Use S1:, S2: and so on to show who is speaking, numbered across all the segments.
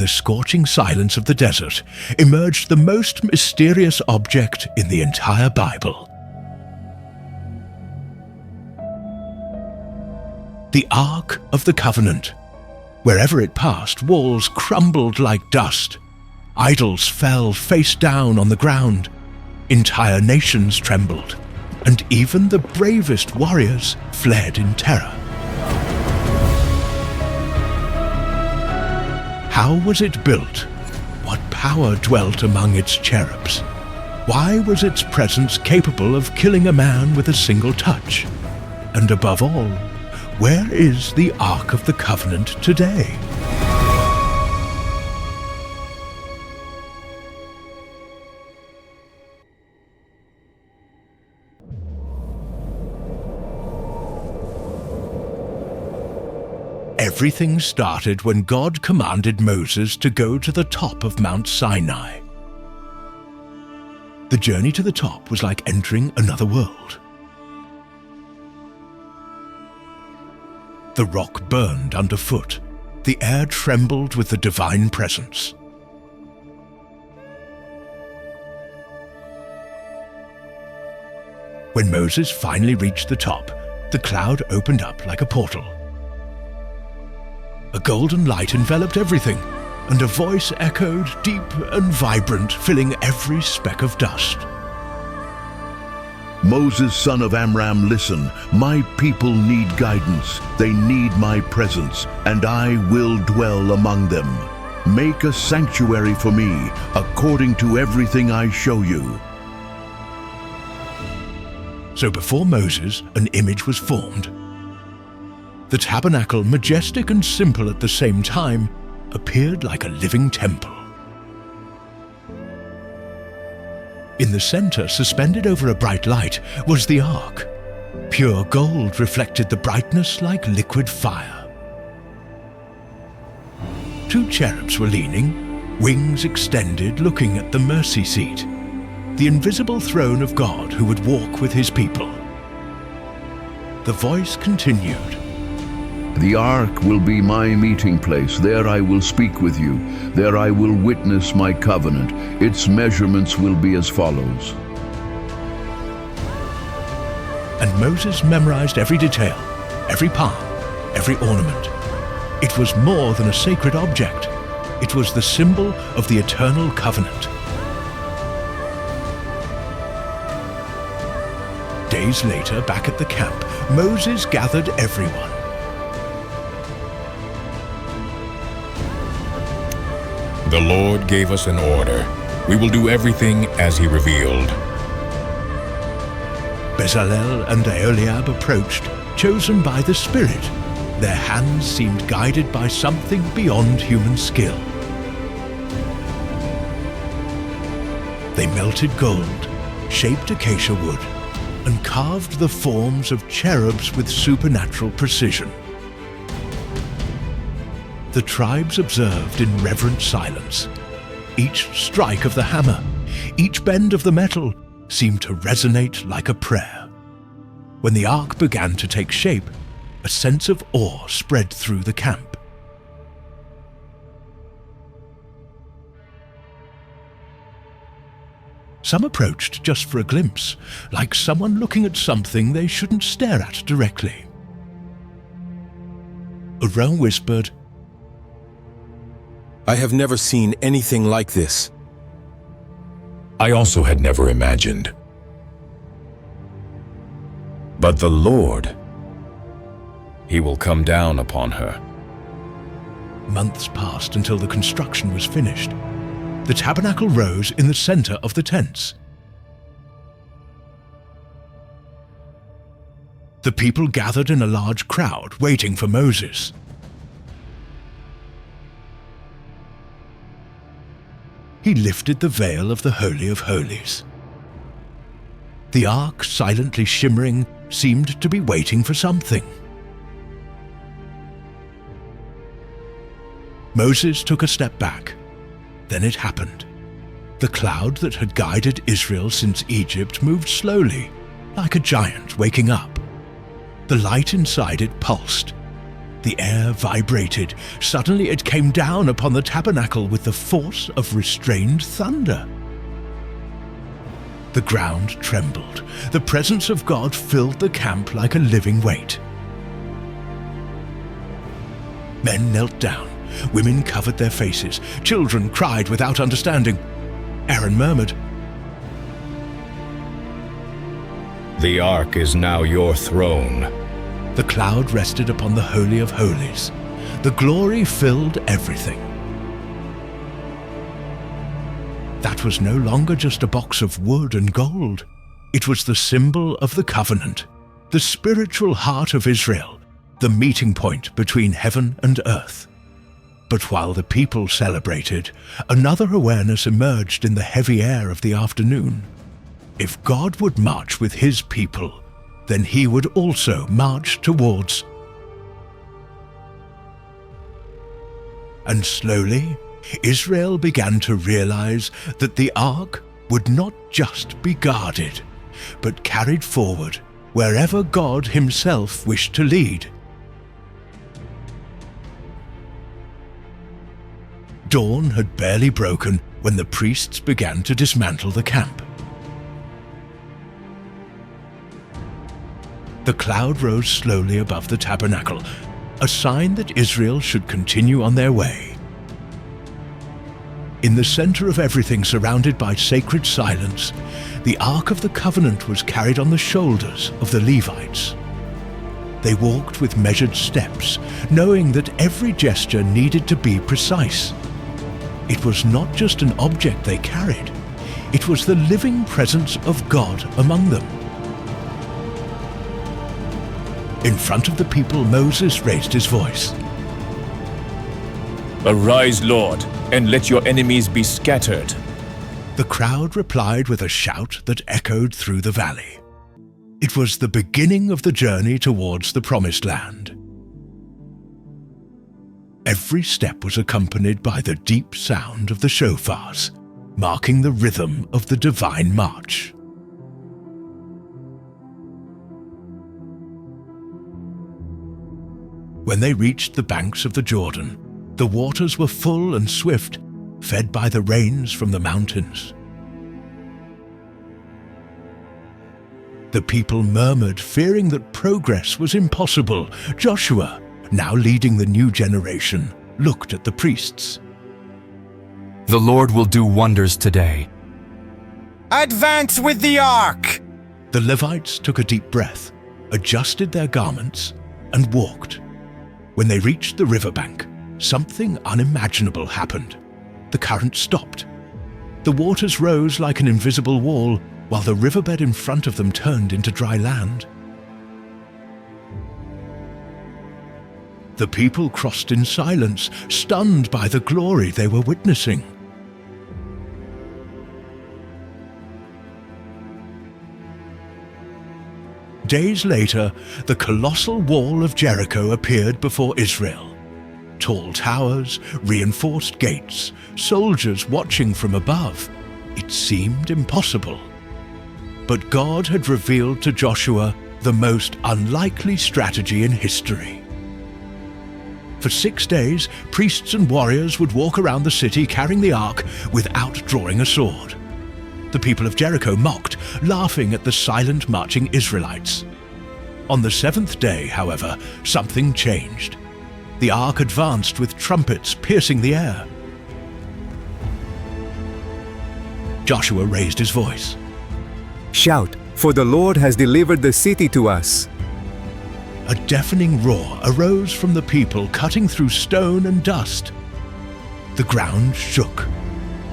S1: the scorching silence of the desert emerged the most mysterious object in the entire Bible. The Ark of the Covenant. Wherever it passed, walls crumbled like dust. Idols fell face down on the ground. Entire nations trembled, and even the bravest warriors fled in terror. How was it built? What power dwelt among its cherubs? Why was its presence capable of killing a man with a single touch? And above all, where is the Ark of the Covenant today? Everything started when God commanded Moses to go to the top of Mount Sinai. The journey to the top was like entering another world. The rock burned underfoot. The air trembled with the divine presence. When Moses finally reached the top, the cloud opened up like a portal. A golden light enveloped everything, and a voice echoed deep and vibrant, filling every speck of dust.
S2: Moses, son of Amram, listen. My people need guidance. They need my presence, and I will dwell among them. Make a sanctuary for me, according to everything I show you.
S1: So before Moses, an image was formed. The tabernacle, majestic and simple at the same time, appeared like a living temple. In the center, suspended over a bright light, was the ark. Pure gold reflected the brightness like liquid fire. Two cherubs were leaning, wings extended, looking at the mercy seat, the invisible throne of God who would walk with his people. The voice continued.
S2: The ark will be my meeting place. There I will speak with you. There I will witness my covenant. Its measurements will be as follows.
S1: And Moses memorized every detail, every palm, every ornament. It was more than a sacred object. It was the symbol of the eternal covenant. Days later, back at the camp, Moses gathered everyone.
S3: The Lord gave us an order. We will do everything as he revealed.
S1: Bezalel and Aholiab approached, chosen by the Spirit. Their hands seemed guided by something beyond human skill. They melted gold, shaped acacia wood, and carved the forms of cherubs with supernatural precision. The tribes observed in reverent silence. Each strike of the hammer, each bend of the metal seemed to resonate like a prayer. When the ark began to take shape, a sense of awe spread through the camp. Some approached just for a glimpse, like someone looking at something they shouldn't stare at directly. A row whispered,
S4: I have never seen anything like this.
S3: I also had never imagined. But the Lord, he will come down upon her.
S1: Months passed until the construction was finished. The tabernacle rose in the center of the tents. The people gathered in a large crowd, waiting for Moses. He lifted the veil of the Holy of Holies. The ark, silently shimmering, seemed to be waiting for something. Moses took a step back. Then it happened. The cloud that had guided Israel since Egypt moved slowly, like a giant waking up. The light inside it pulsed. The air vibrated. Suddenly it came down upon the tabernacle with the force of restrained thunder. The ground trembled. The presence of God filled the camp like a living weight. Men knelt down. Women covered their faces. Children cried without understanding. Aaron murmured,
S3: The ark is now your throne.
S1: The cloud rested upon the Holy of Holies. The glory filled everything. That was no longer just a box of wood and gold. It was the symbol of the covenant, the spiritual heart of Israel, the meeting point between heaven and earth. But while the people celebrated, another awareness emerged in the heavy air of the afternoon. If God would march with his people, then he would also march towards. And slowly, Israel began to realize that the ark would not just be guarded, but carried forward wherever God himself wished to lead. Dawn had barely broken when the priests began to dismantle the camp. The cloud rose slowly above the tabernacle, a sign that Israel should continue on their way. In the center of everything, surrounded by sacred silence, the Ark of the Covenant was carried on the shoulders of the Levites. They walked with measured steps, knowing that every gesture needed to be precise. It was not just an object they carried, it was the living presence of God among them. In front of the people, Moses raised his voice.
S5: Arise, Lord, and let your enemies be scattered.
S1: The crowd replied with a shout that echoed through the valley. It was the beginning of the journey towards the Promised Land. Every step was accompanied by the deep sound of the shofars, marking the rhythm of the divine march. When they reached the banks of the Jordan, the waters were full and swift, fed by the rains from the mountains. The people murmured, fearing that progress was impossible. Joshua, now leading the new generation, looked at the priests.
S6: The Lord will do wonders today.
S7: Advance with the ark!
S1: The Levites took a deep breath, adjusted their garments, and walked. When they reached the riverbank, something unimaginable happened. The current stopped. The waters rose like an invisible wall, while the riverbed in front of them turned into dry land. The people crossed in silence, stunned by the glory they were witnessing. Days later, the colossal wall of Jericho appeared before Israel. Tall towers, reinforced gates, soldiers watching from above. It seemed impossible. But God had revealed to Joshua the most unlikely strategy in history. For 6 days, priests and warriors would walk around the city carrying the ark without drawing a sword. The people of Jericho mocked, laughing at the silent marching Israelites. On the 7th day, however, something changed. The ark advanced with trumpets piercing the air. Joshua raised his voice.
S8: Shout, for the Lord has delivered the city to us.
S1: A deafening roar arose from the people, cutting through stone and dust. The ground shook.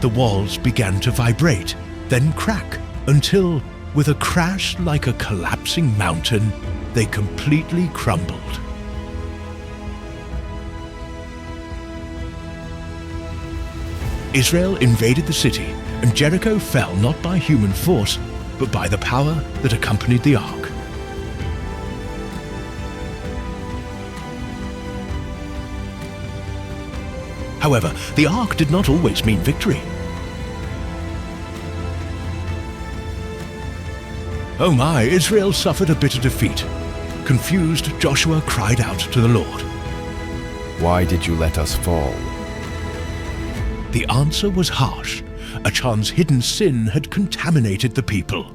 S1: The walls began to vibrate, then crack, until, with a crash like a collapsing mountain, they completely crumbled. Israel invaded the city, and Jericho fell not by human force, but by the power that accompanied the ark. However, the ark did not always mean victory. Oh my, Israel suffered a bitter defeat. Confused, Joshua cried out to the Lord.
S9: Why did you let us fall?
S1: The answer was harsh. Achan's hidden sin had contaminated the people.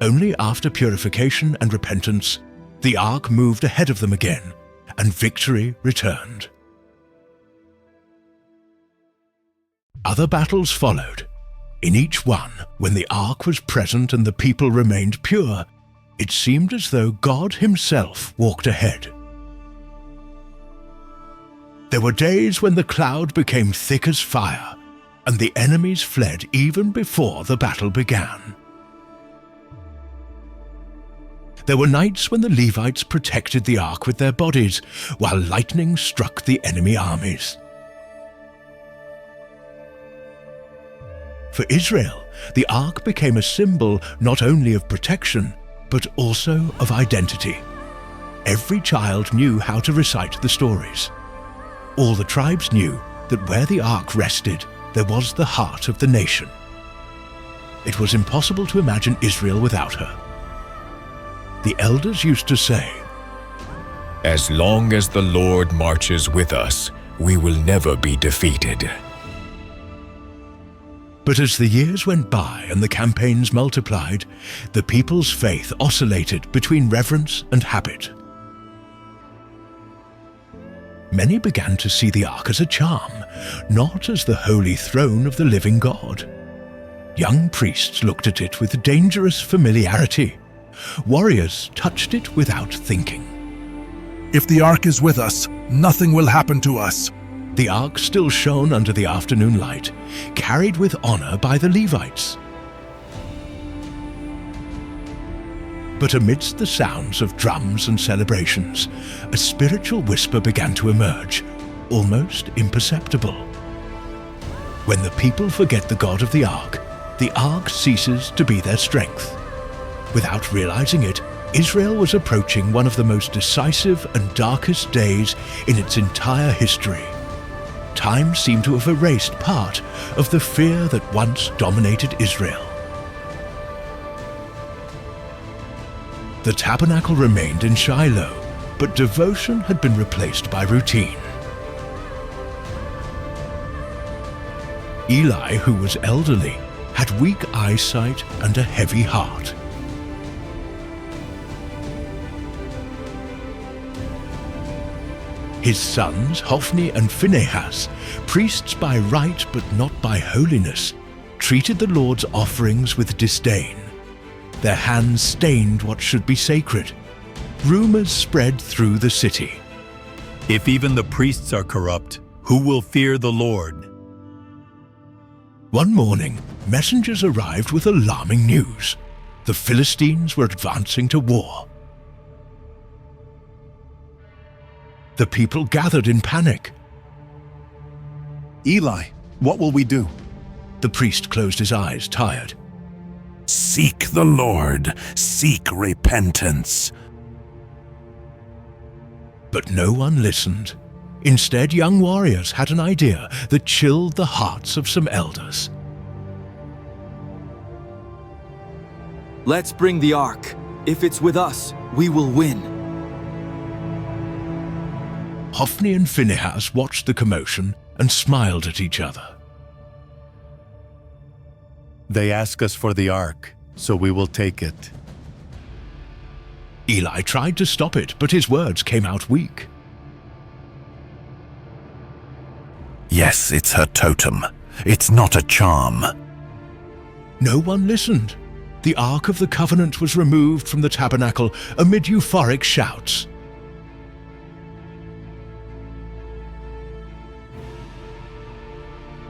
S1: Only after purification and repentance, the ark moved ahead of them again, and victory returned. Other battles followed. In each one, when the ark was present and the people remained pure, it seemed as though God himself walked ahead. There were days when the cloud became thick as fire, and the enemies fled even before the battle began. There were nights when the Levites protected the ark with their bodies, while lightning struck the enemy armies. For Israel, the ark became a symbol not only of protection, but also of identity. Every child knew how to recite the stories. All the tribes knew that where the ark rested, there was the heart of the nation. It was impossible to imagine Israel without her. The elders used to say,
S3: As long as the Lord marches with us, we will never be defeated.
S1: But as the years went by and the campaigns multiplied, the people's faith oscillated between reverence and habit. Many began to see the ark as a charm, not as the holy throne of the living God. Young priests looked at it with dangerous familiarity. Warriors touched it without thinking.
S10: If the ark is with us, nothing will happen to us.
S1: The ark still shone under the afternoon light, carried with honor by the Levites. But amidst the sounds of drums and celebrations, a spiritual whisper began to emerge, almost imperceptible. When the people forget the God of the ark ceases to be their strength. Without realizing it, Israel was approaching one of the most decisive and darkest days in its entire history. Time seemed to have erased part of the fear that once dominated Israel. The tabernacle remained in Shiloh, but devotion had been replaced by routine. Eli, who was elderly, had weak eyesight and a heavy heart. His sons, Hophni and Phinehas, priests by right but not by holiness, treated the Lord's offerings with disdain. Their hands stained what should be sacred. Rumors spread through the city.
S11: If even the priests are corrupt, who will fear the Lord?
S1: One morning, messengers arrived with alarming news. The Philistines were advancing to war. The people gathered in panic.
S10: Eli, what will we do?
S1: The priest closed his eyes, tired.
S10: Seek the Lord, seek repentance.
S1: But no one listened. Instead, young warriors had an idea that chilled the hearts of some elders.
S12: Let's bring the ark. If it's with us, we will win.
S1: Hophni and Phinehas watched the commotion and smiled at each other.
S11: They ask us for the ark, so we will take it.
S1: Eli tried to stop it, but his words came out weak.
S10: Yes, it's her totem. It's not a charm.
S1: No one listened. The Ark of the Covenant was removed from the tabernacle amid euphoric shouts.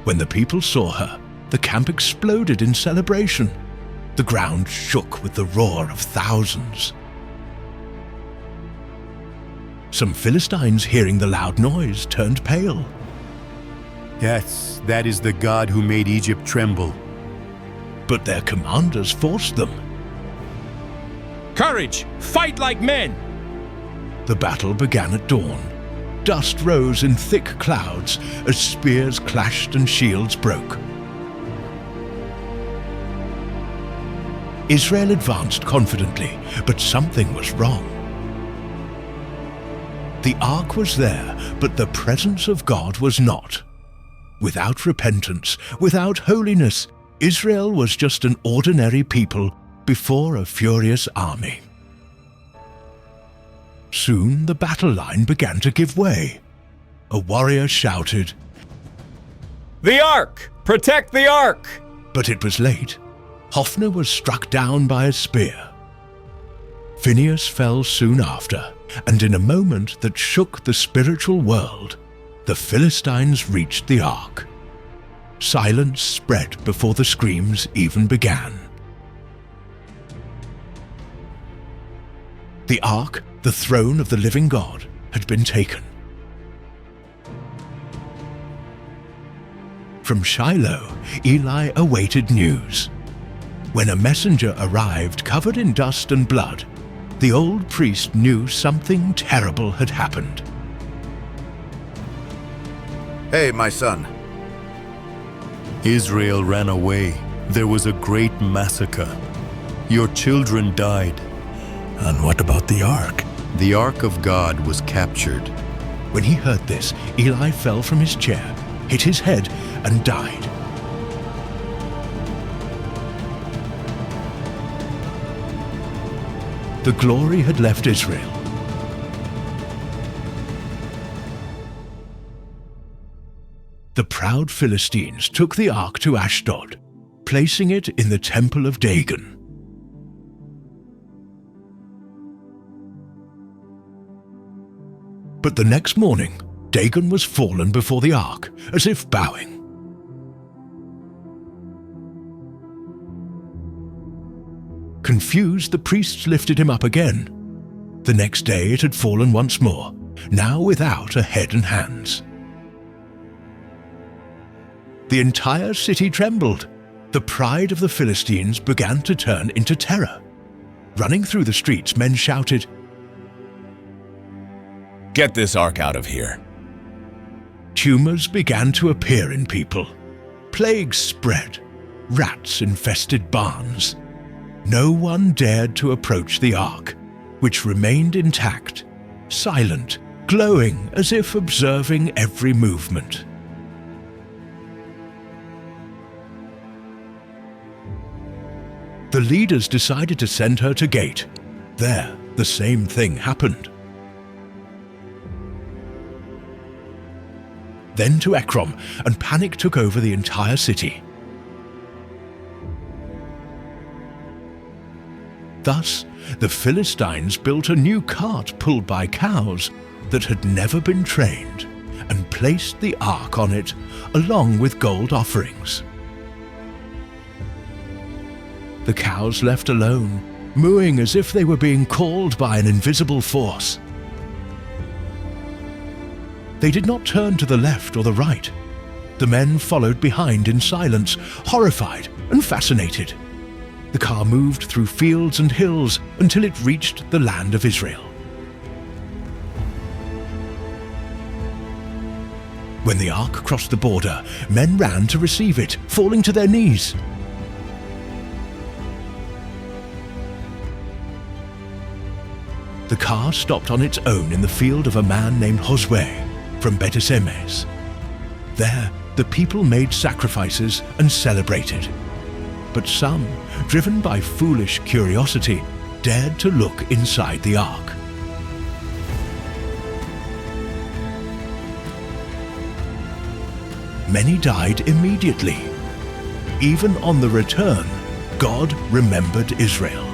S1: When the people saw her, the camp exploded in celebration. The ground shook with the roar of thousands. Some Philistines, hearing the loud noise, turned pale.
S11: Yes, that is the God who made Egypt tremble.
S1: But their commanders forced them.
S5: Courage! Fight like men!
S1: The battle began at dawn. Dust rose in thick clouds as spears clashed and shields broke. Israel advanced confidently, but something was wrong. The ark was there, but the presence of God was not. Without repentance, without holiness, Israel was just an ordinary people before a furious army. Soon the battle line began to give way. A warrior shouted,
S5: The Ark! Protect the Ark!
S1: But it was late. Hophni was struck down by a spear. Phinehas fell soon after, and in a moment that shook the spiritual world, the Philistines reached the ark. Silence spread before the screams even began. The ark, the throne of the living God, had been taken. From Shiloh, Eli awaited news. When a messenger arrived covered in dust and blood, the old priest knew something terrible had happened.
S10: Hey, my son.
S11: Israel ran away. There was a great massacre. Your children died.
S10: And what about the ark?
S11: The Ark of God was captured.
S1: When he heard this, Eli fell from his chair, hit his head, and died. The glory had left Israel. The proud Philistines took the ark to Ashdod, placing it in the temple of Dagon. But the next morning, Dagon was fallen before the ark, as if bowing. Confused, the priests lifted him up again. The next day it had fallen once more, now without a head and hands. The entire city trembled. The pride of the Philistines began to turn into terror. Running through the streets, men shouted,
S3: Get this ark out of here.
S1: Tumors began to appear in people. Plagues spread. Rats infested barns. No one dared to approach the ark, which remained intact, silent, glowing as if observing every movement. The leaders decided to send her to Gate. There, the same thing happened. Then to Ekron, and panic took over the entire city. Thus, the Philistines built a new cart pulled by cows that had never been trained, and placed the ark on it along with gold offerings. The cows left alone, mooing as if they were being called by an invisible force. They did not turn to the left or the right. The men followed behind in silence, horrified and fascinated. The car moved through fields and hills until it reached the land of Israel. When the ark crossed the border, men ran to receive it, falling to their knees. The car stopped on its own in the field of a man named Josue from Bet-Semes. There, the people made sacrifices and celebrated. But some, driven by foolish curiosity, dared to look inside the ark. Many died immediately. Even on the return, God remembered Israel.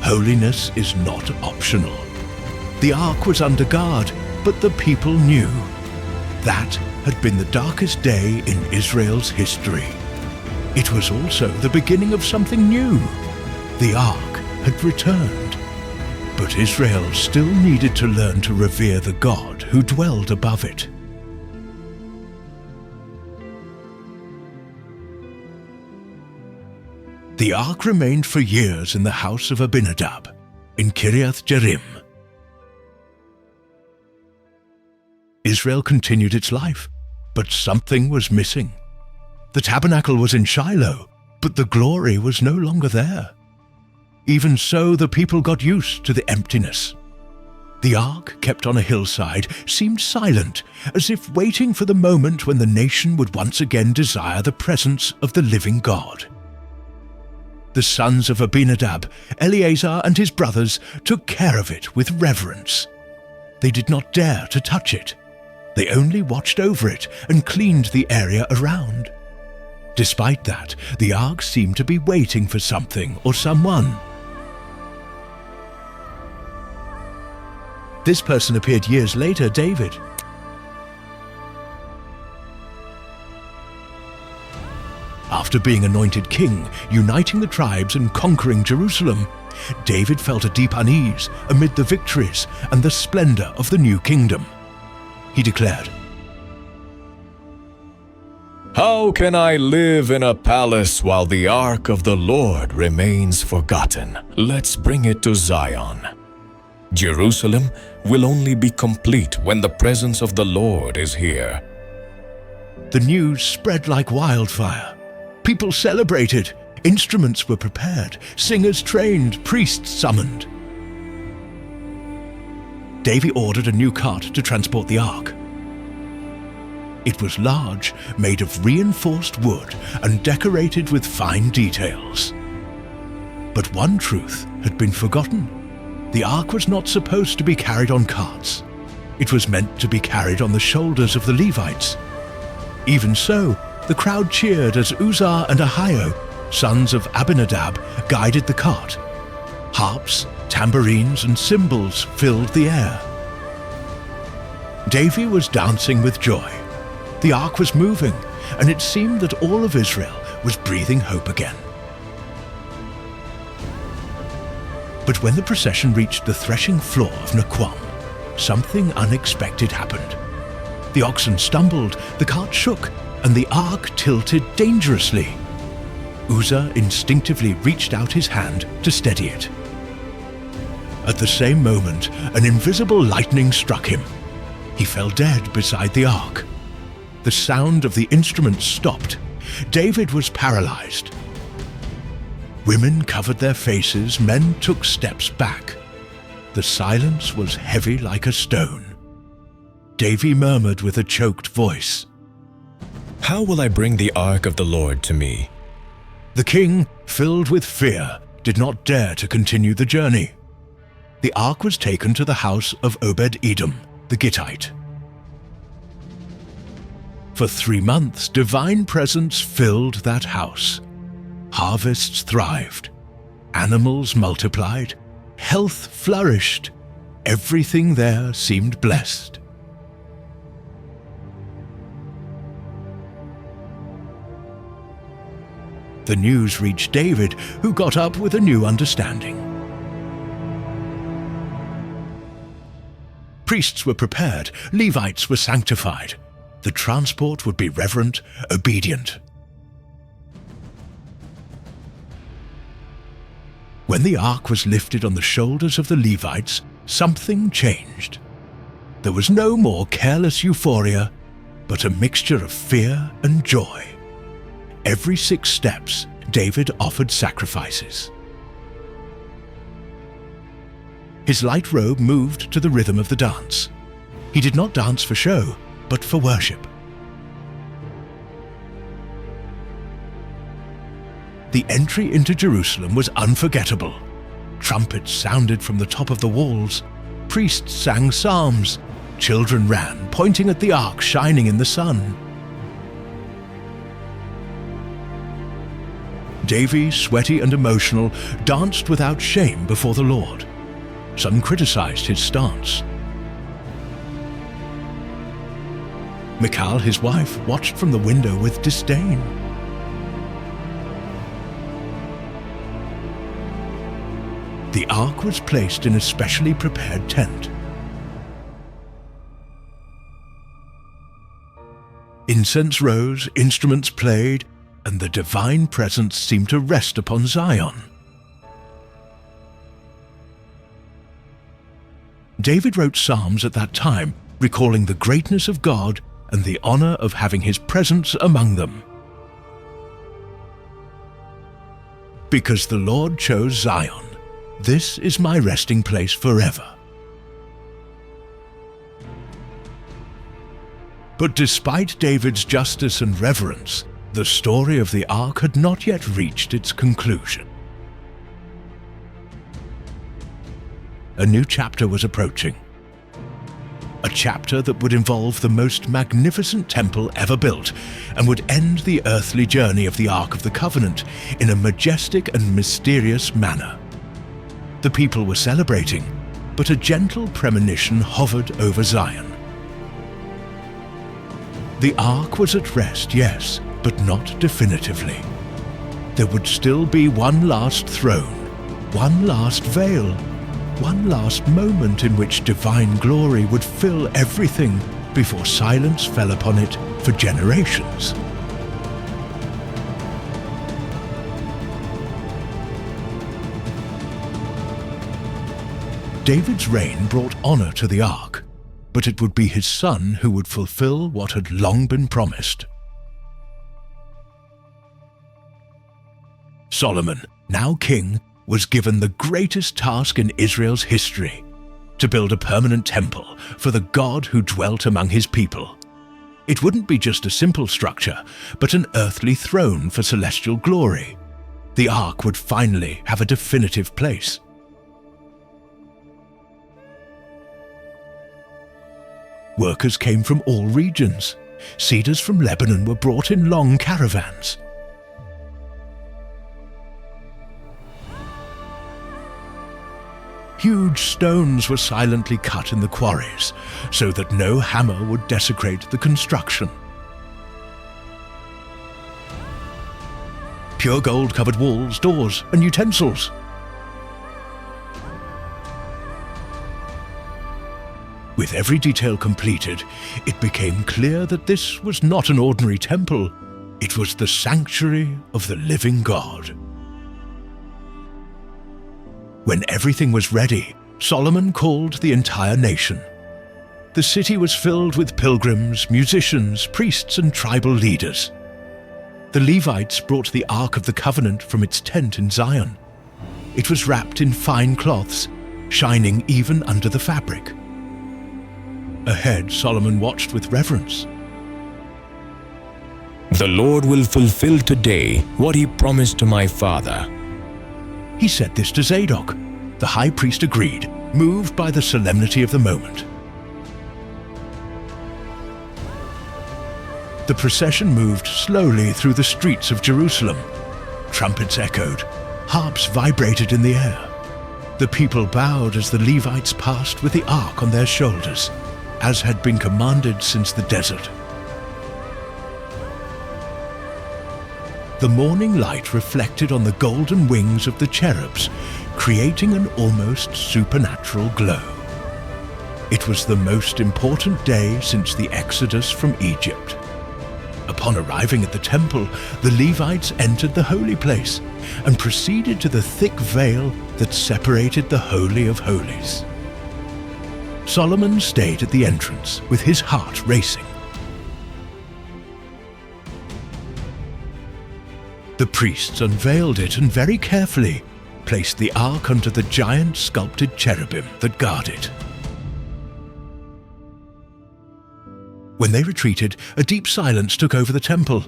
S1: Holiness is not optional. The ark was under guard, but the people knew. That had been the darkest day in Israel's history. It was also the beginning of something new. The ark had returned. But Israel still needed to learn to revere the God who dwelled above it. The ark remained for years in the house of Abinadab, in Kiriath Jearim. Israel continued its life, but something was missing. The tabernacle was in Shiloh, but the glory was no longer there. Even so, the people got used to the emptiness. The ark, kept on a hillside, seemed silent, as if waiting for the moment when the nation would once again desire the presence of the living God. The sons of Abinadab, Eleazar and his brothers, took care of it with reverence. They did not dare to touch it. They only watched over it and cleaned the area around. Despite that, the ark seemed to be waiting for something or someone. This person appeared years later, David. After being anointed king, uniting the tribes and conquering Jerusalem, David felt a deep unease amid the victories and the splendor of the new kingdom. He declared,
S3: "How can I live in a palace while the ark of the Lord remains forgotten? Let's bring it to Zion. Jerusalem will only be complete when the presence of the Lord is here."
S1: The news spread like wildfire. People celebrated, instruments were prepared, singers trained, priests summoned. David ordered a new cart to transport the ark. It was large, made of reinforced wood and decorated with fine details. But one truth had been forgotten. The ark was not supposed to be carried on carts. It was meant to be carried on the shoulders of the Levites. Even so, the crowd cheered as Uzzah and Ahio, sons of Abinadab, guided the cart. Harps, tambourines, and cymbals filled the air. David was dancing with joy. The ark was moving, and it seemed that all of Israel was breathing hope again. But when the procession reached the threshing floor of Naquam, something unexpected happened. The oxen stumbled, the cart shook, and the ark tilted dangerously. Uzzah instinctively reached out his hand to steady it. At the same moment, an invisible lightning struck him. He fell dead beside the ark. The sound of the instruments stopped. David was paralyzed. Women covered their faces, men took steps back. The silence was heavy like a stone. David murmured with a choked voice,
S3: "How will I bring the ark of the Lord to me?"
S1: The king, filled with fear, did not dare to continue the journey. The ark was taken to the house of Obed-Edom, the Gittite. For 3 months, divine presence filled that house. Harvests thrived, animals multiplied, health flourished, everything there seemed blessed. The news reached David, who got up with a new understanding. Priests were prepared, Levites were sanctified. The transport would be reverent, obedient. When the ark was lifted on the shoulders of the Levites, something changed. There was no more careless euphoria, but a mixture of fear and joy. Every 6 steps, David offered sacrifices. His light robe moved to the rhythm of the dance. He did not dance for show, but for worship. The entry into Jerusalem was unforgettable. Trumpets sounded from the top of the walls. Priests sang psalms. Children ran, pointing at the ark shining in the sun. David, sweaty and emotional, danced without shame before the Lord. Some criticized his stance. Michal, his wife, watched from the window with disdain. The ark was placed in a specially prepared tent. Incense rose, instruments played, and the divine presence seemed to rest upon Zion. David wrote psalms at that time, recalling the greatness of God and the honor of having his presence among them. Because the Lord chose Zion, this is my resting place forever. But despite David's justice and reverence, the story of the Ark had not yet reached its conclusion. A new chapter was approaching. A chapter that would involve the most magnificent temple ever built and would end the earthly journey of the Ark of the Covenant in a majestic and mysterious manner. The people were celebrating, but a gentle premonition hovered over Zion. The Ark was at rest, yes, but not definitively. There would still be one last throne, one last veil, one last moment in which divine glory would fill everything before silence fell upon it for generations. David's reign brought honor to the Ark, but it would be his son who would fulfill what had long been promised. Solomon, now king, was given the greatest task in Israel's history, to build a permanent temple for the God who dwelt among his people. It wouldn't be just a simple structure, but an earthly throne for celestial glory. The Ark would finally have a definitive place. Workers came from all regions. Cedars from Lebanon were brought in long caravans. Huge stones were silently cut in the quarries, so that no hammer would desecrate the construction. Pure gold covered walls, doors, and utensils. With every detail completed, it became clear that this was not an ordinary temple. It was the sanctuary of the living God. When everything was ready, Solomon called the entire nation. The city was filled with pilgrims, musicians, priests, and tribal leaders. The Levites brought the Ark of the Covenant from its tent in Zion. It was wrapped in fine cloths, shining even under the fabric. Ahead, Solomon watched with reverence.
S3: The Lord will fulfill today what he promised to my father.
S1: He said this to Zadok. The high priest agreed, moved by the solemnity of the moment. The procession moved slowly through the streets of Jerusalem. Trumpets echoed, harps vibrated in the air. The people bowed as the Levites passed with the ark on their shoulders, as had been commanded since the desert. The morning light reflected on the golden wings of the cherubs, creating an almost supernatural glow. It was the most important day since the Exodus from Egypt. Upon arriving at the temple, the Levites entered the holy place and proceeded to the thick veil that separated the Holy of Holies. Solomon stayed at the entrance with his heart racing. The priests unveiled it and very carefully placed the ark under the giant sculpted cherubim that guard it. When they retreated, a deep silence took over the temple.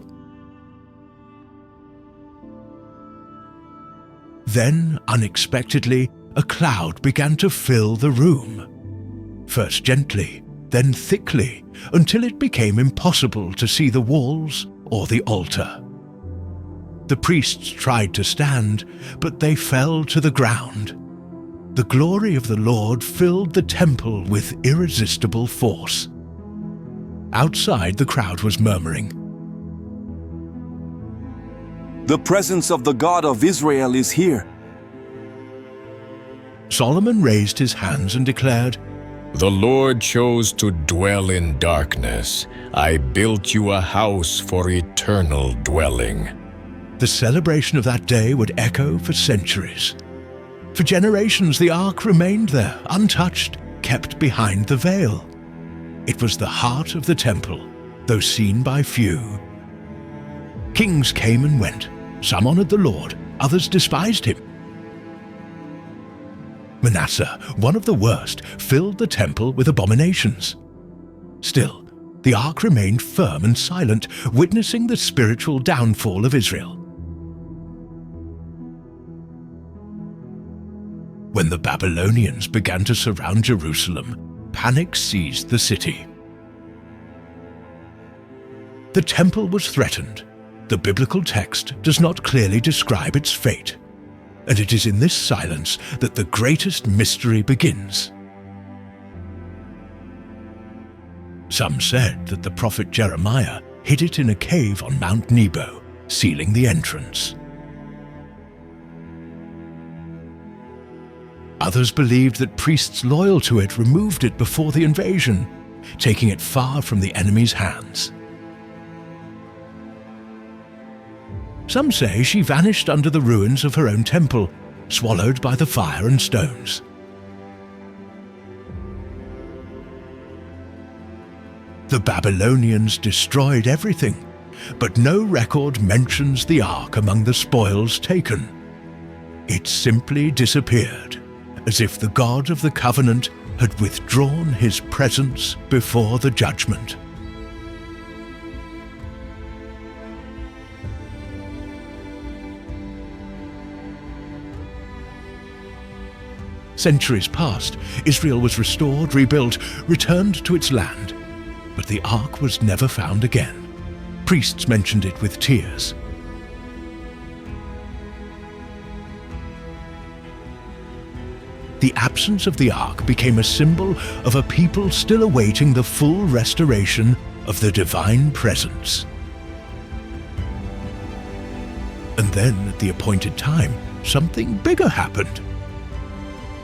S1: Then, unexpectedly, a cloud began to fill the room. First gently, then thickly, until it became impossible to see the walls or the altar. The priests tried to stand, but they fell to the ground. The glory of the Lord filled the temple with irresistible force. Outside, the crowd was murmuring,
S12: "The presence of the God of Israel is here."
S1: Solomon raised his hands and declared,
S3: "The Lord chose to dwell in darkness. I built you a house for eternal dwelling."
S1: The celebration of that day would echo for centuries. For generations, the ark remained there, untouched, kept behind the veil. It was the heart of the temple, though seen by few. Kings came and went. Some honored the Lord, others despised him. Manasseh, one of the worst, filled the temple with abominations. Still, the ark remained firm and silent, witnessing the spiritual downfall of Israel. When the Babylonians began to surround Jerusalem, panic seized the city. The temple was threatened. The biblical text does not clearly describe its fate, and it is in this silence that the greatest mystery begins. Some said that the prophet Jeremiah hid it in a cave on Mount Nebo, sealing the entrance. Others believed that priests loyal to it removed it before the invasion, taking it far from the enemy's hands. Some say she vanished under the ruins of her own temple, swallowed by the fire and stones. The Babylonians destroyed everything, but no record mentions the ark among the spoils taken. It simply disappeared, as if the God of the covenant had withdrawn his presence before the judgment. Centuries passed, Israel was restored, rebuilt, returned to its land, but the ark was never found again. Priests mentioned it with tears. The absence of the ark became a symbol of a people still awaiting the full restoration of the divine presence. And then, at the appointed time, something bigger happened.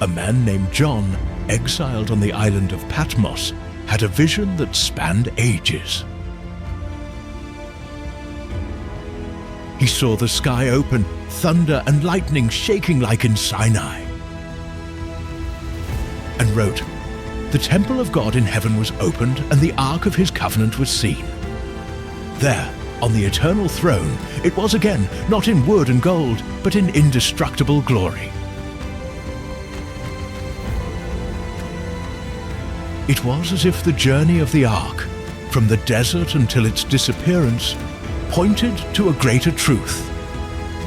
S1: A man named John, exiled on the island of Patmos, had a vision that spanned ages. He saw the sky open, thunder and lightning shaking like in Sinai, and wrote, "The temple of God in heaven was opened, and the ark of his covenant was seen. There, on the eternal throne, it was again, not in wood and gold, but in indestructible glory." It was as if the journey of the ark, from the desert until its disappearance, pointed to a greater truth.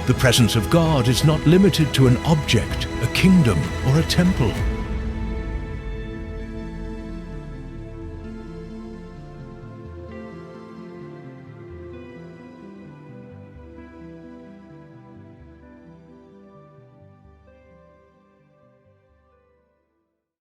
S1: The presence of God is not limited to an object, a kingdom, or a temple.